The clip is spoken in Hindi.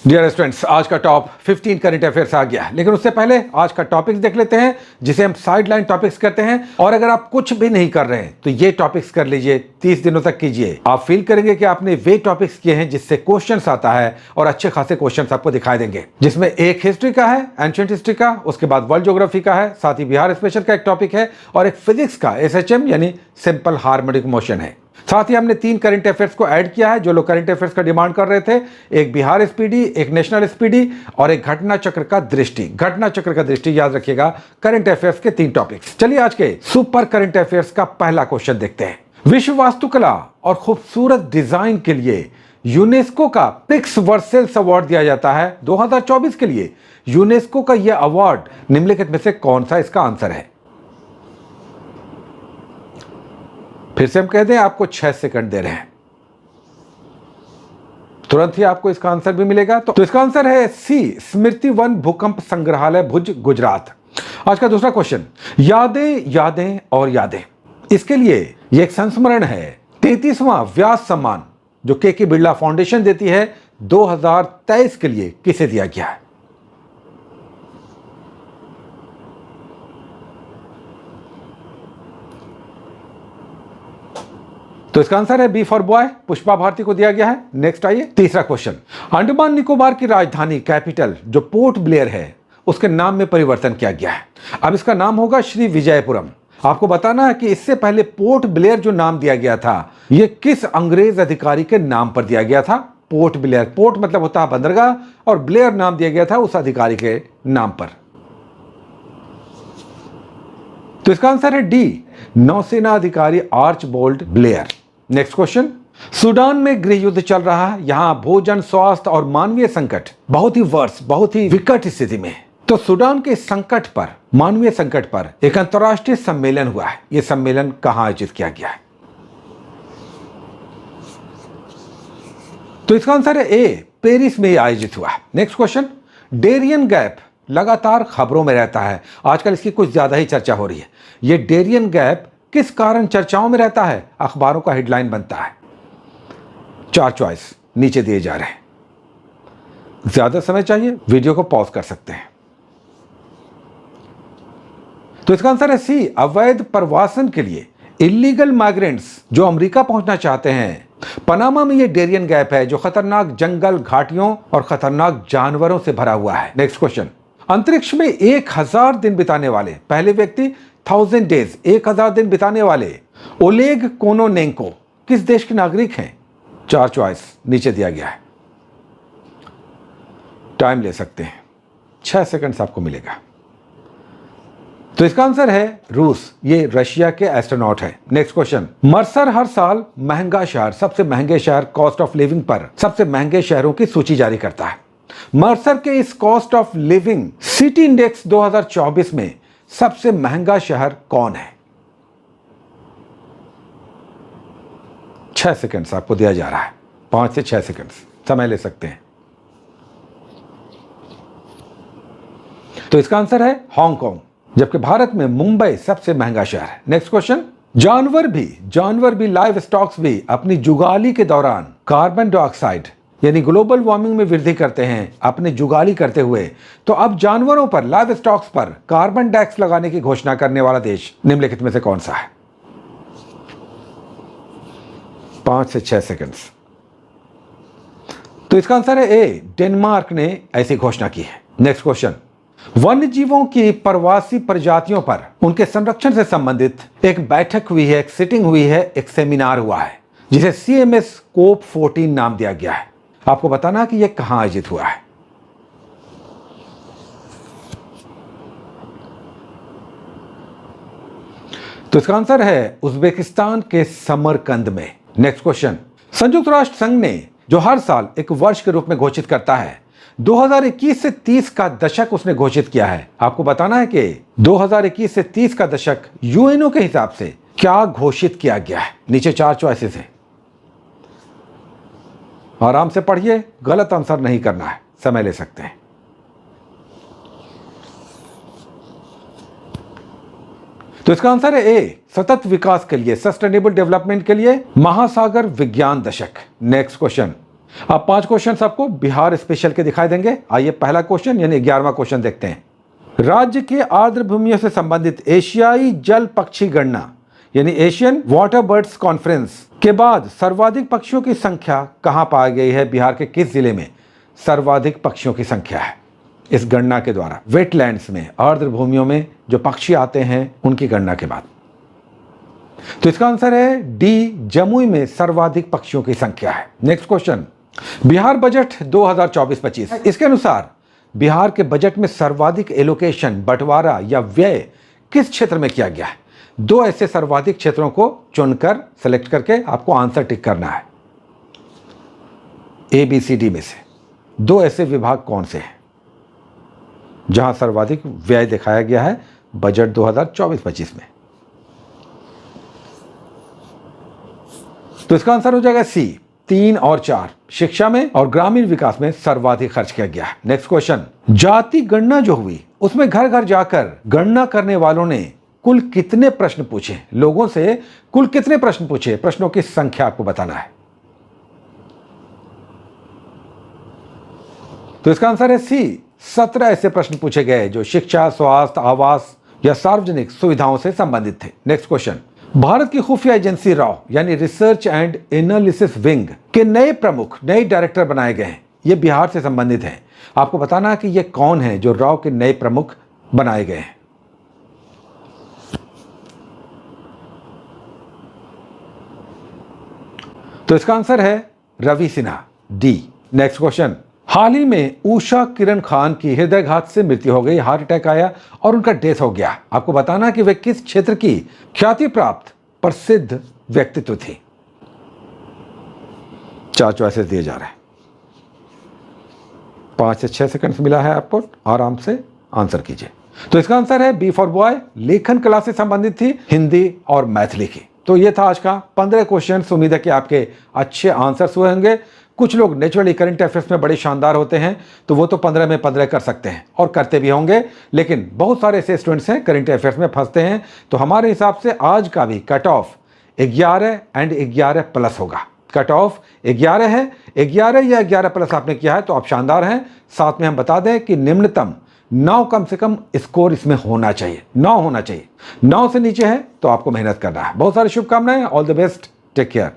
डियर स्टूडेंट्स, आज का टॉप 15 करंट अफेयर्स आ गया, लेकिन उससे पहले आज का टॉपिक्स देख लेते हैं जिसे हम साइडलाइन टॉपिक्स कहते हैं। और अगर आप कुछ भी नहीं कर रहे हैं तो ये टॉपिक्स कर लीजिए, 30 दिनों तक कीजिए। आप फील करेंगे कि आपने वे टॉपिक्स किए हैं जिससे क्वेश्चंस आता है और अच्छे खासे क्वेश्चंस आपको दिखाई देंगे, जिसमें एक हिस्ट्री का है, एंशिएंट हिस्ट्री का, उसके बाद वर्ल्ड ज्योग्राफी का है, साथ ही बिहार स्पेशल का एक टॉपिक है और एक फिजिक्स का SHM यानी सिंपल हार्मोनिक मोशन है। साथ ही हमने 3 करंट अफेयर्स को ऐड किया है जो लोग करंट अफेयर्स का डिमांड कर रहे थे। एक बिहार स्पीडी, एक नेशनल स्पीडी और एक घटना चक्र का दृष्टि। घटना चक्र का दृष्टि याद रखिएगा, करंट अफेयर्स के 3 टॉपिक्स। चलिए आज के सुपर करंट अफेयर्स का पहला क्वेश्चन देखते हैं। विश्व वास्तुकला और खूबसूरत डिजाइन के लिए यूनेस्को का पिक्स वर्सेल्स अवार्ड दिया जाता है 2024 के लिए। यूनेस्को का यह अवार्ड निम्नलिखित में से कौन सा इसका आंसर है? फिर से हम कह दें, आपको 6 सेकंड दे रहे हैं, तुरंत ही आपको इसका आंसर भी मिलेगा। तो इसका आंसर है सी, स्मृति वन भूकंप संग्रहालय भुज, गुजरात। आज का दूसरा क्वेश्चन, यादें यादें और यादें, इसके लिए यह एक संस्मरण है। 33वां व्यास सम्मान जो के बिरला फाउंडेशन देती है 2023 के लिए किसे दिया गया है? तो इसका आंसर है B for boy, Pushpa Bharti को दिया गया है। नेक्स्ट आइए, तीसरा क्वेश्चन, अंडमान निकोबार की राजधानी कैपिटल जो पोर्ट ब्लेयर है उसके नाम में परिवर्तन किया गया है। अब इसका नाम होगा श्री विजयपुरम। आपको बताना है कि इससे पहले पोर्ट ब्लेयर जो नाम दिया गया था यह किस अंग्रेज अधिकारी के नाम पर दिया गया था? पोर्ट ब्लेयर, पोर्ट मतलब होता है बंदरगाह और ब्लेयर नाम दिया गया था उस अधिकारी के नाम पर। तो इसका आंसर है डी, नौसेना अधिकारी आर्चबोल्ड ब्लेयर। नेक्स्ट क्वेश्चन, सूडान में गृह युद्ध चल रहा है, यहां भोजन, स्वास्थ्य और मानवीय संकट बहुत ही वर्ष, बहुत ही विकट स्थिति में। तो सूडान के संकट पर, मानवीय संकट पर एक अंतर्राष्ट्रीय सम्मेलन हुआ है। यह सम्मेलन कहां आयोजित किया गया है? तो इसका आंसर है ए, पेरिस में आयोजित हुआ है। नेक्स्ट क्वेश्चन, डेरियन गैप लगातार खबरों में रहता है, आजकल इसकी कुछ ज्यादा ही चर्चा हो रही है। यह डेरियन गैप किस कारण चर्चाओं में रहता है? अखबारों का हेडलाइन बनता है। 4 चॉइस नीचे दिए जा रहे हैं। ज्यादा समय चाहिए, वीडियो को पॉज कर सकते हैं। तो इसका आंसर है सी, अवैध प्रवासन के लिए इलीगल माइग्रेंट्स जो अमेरिका पहुंचना चाहते हैं। पनामा में यह डेरियन गैप है जो खतरनाक जंगल, घाटियों और खतरनाक जानवरों से भरा हुआ है। नेक्स्ट क्वेश्चन, अंतरिक्ष में 1000 दिन बिताने वाले पहले व्यक्ति, 1000 डेज 1000 दिन बिताने वाले ओलेग कोनोनेंको किस देश के नागरिक हैं? 4 चॉइस नीचे दिया गया है। टाइम ले सकते हैं, 6 सेकंड्स आपको मिलेगा। तो इसका आंसर है रूस, ये रशिया के एस्ट्रोनॉट है। नेक्स्ट क्वेश्चन, मर्सर हर साल महंगा शहर, सबसे महंगे शहर, कॉस्ट ऑफ लिविंग पर सबसे महंगे शहरों की सूची जारी करता है। मर्सर के इस cost of living city index 2024 में सबसे महंगा शहर कौन है? 6 सेकंड्स आपको दिया जा रहा है, 5 से 6 सेकंड्स समय ले सकते हैं। तो इसका आंसर है हांगकांग, जबकि भारत में मुंबई सबसे महंगा शहर है। नेक्स्ट क्वेश्चन, जानवर भी लाइव स्टॉक्स भी अपनी जुगाली के दौरान कार्बन डाइऑक्साइड यानी ग्लोबल वार्मिंग में वृद्धि करते हैं अपने जुगाली करते हुए। तो अब जानवरों पर, लाइव स्टॉक्स पर कार्बन टैक्स लगाने की घोषणा करने वाला देश निम्नलिखित में से कौन सा है? 5 से 6 सेकंड्स। तो इसका आंसर है ए, डेनमार्क ने ऐसी घोषणा की है। नेक्स्ट क्वेश्चन, वन्य जीवों की प्रवासी प्रजातियों पर उनके संरक्षण से संबंधित एक बैठक हुई है, एक सिटिंग हुई है, एक सेमिनार हुआ है जिसे CMS COP14 नाम दिया गया है। आपको बताना कि यह कहां आयोजित हुआ है? तो इसका आंसर है उज्बेकिस्तान के समरकंद में। नेक्स्ट क्वेश्चन, संयुक्त राष्ट्र संघ ने जो हर साल एक वर्ष के रूप में घोषित करता है, 2021 से 30 का दशक उसने घोषित किया है। आपको बताना है कि 2021 से 30 का दशक यूएनओ के हिसाब से क्या घोषित किया गया है? नीचे 4 चॉइसेस हैं, आराम से पढ़िए, गलत आंसर नहीं करना है, समय ले सकते हैं। तो इसका आंसर है ए, सतत विकास के लिए, सस्टेनेबल डेवलपमेंट के लिए महासागर विज्ञान दशक। नेक्स्ट क्वेश्चन, अब 5 क्वेश्चन आपको बिहार स्पेशल के दिखाई देंगे। आइए पहला क्वेश्चन यानी 11वां क्वेश्चन देखते हैं। राज्य के आर्द्र भूमियों से संबंधित एशियाई जल पक्षी गणना यानी एशियन वाटर बर्ड्स कॉन्फ्रेंस के बाद सर्वाधिक पक्षियों की संख्या कहां पाई गई है? बिहार के किस जिले में सर्वाधिक पक्षियों की संख्या है? इस गणना के द्वारा वेटलैंड्स में, आर्द्र भूमियों में जो पक्षी आते हैं उनकी गणना के बाद। तो इसका आंसर है डी, जमुई में सर्वाधिक पक्षियों की संख्या है। नेक्स्ट क्वेश्चन, बिहार बजट 2024-25 इसके अनुसार बिहार के बजट में सर्वाधिक एलोकेशन, बंटवारा या व्यय किस क्षेत्र में किया गया है? 2 ऐसे सर्वाधिक क्षेत्रों को चुनकर सेलेक्ट करके आपको आंसर टिक करना है। ABCD में से 2 ऐसे विभाग कौन से हैं जहां सर्वाधिक व्यय दिखाया गया है बजट 2024-25 में? तो इसका आंसर हो जाएगा C, 3 और 4। शिक्षा में और ग्रामीण विकास में सर्वाधिक खर्च किया गया है। नेक्स्ट क्वेश्चन, जाति गणना जो हुई उसमें घर घर जाकर गणना करने वालों ने कुल कितने प्रश्न पूछे? लोगों से कुल कितने प्रश्न पूछे? प्रश्नों की संख्या आपको बताना है। तो इसका आंसर है C, 17 ऐसे प्रश्न पूछे गए जो शिक्षा, स्वास्थ्य, आवास या सार्वजनिक सुविधाओं से संबंधित थे। नेक्स्ट क्वेश्चन, भारत की खुफिया एजेंसी राव यानी रिसर्च एंड एनालिसिस विंग के नए प्रमुख, नए डायरेक्टर बनाए गए हैं। ये बिहार से संबंधित हैं। आपको बताना है कि ये कौन है जो राव के नए प्रमुख बनाए गए हैं। तो इसका आंसर है Ravi Sinha, D. Next question, हाल ही में उषा किरण खान की हृदयघात से मृत्यु हो गई, हार्ट अटैक आया और उनका डेथ हो गया। आपको बताना कि वे किस क्षेत्र की ख्याति प्राप्त प्रसिद्ध व्यक्तित्व थे। 4 चॉइसेस दिए जा रहे हैं। 5 से 6 सेकंड्स मिला है आपको, आराम से आंसर कीजिए। तो इसका आंसर है बी फॉर बॉय, लेखन कला से संबंधित थी, हिंदी और मैथिली की। तो ये था आज का 15 क्वेश्चन। उम्मीद है कि आपके अच्छे आंसर्स हुए होंगे। कुछ लोग नेचुरली करंट अफेयर्स में बड़े शानदार होते हैं तो वो तो 15 में 15 कर सकते हैं और करते भी होंगे, लेकिन बहुत सारे ऐसे स्टूडेंट्स हैं करंट अफेयर्स में फंसते हैं। तो हमारे हिसाब से आज का भी कट ऑफ 11 एंड 11 प्लस होगा। कट ऑफ 11 है, 11 या 11 प्लस आपने किया है तो आप शानदार हैं। साथ में हम बता दें कि निम्नतम 9 कम से कम स्कोर इसमें होना चाहिए, 9 होना चाहिए। 9 से नीचे है तो आपको मेहनत करना है। बहुत सारी शुभकामनाएं, all the best, take care.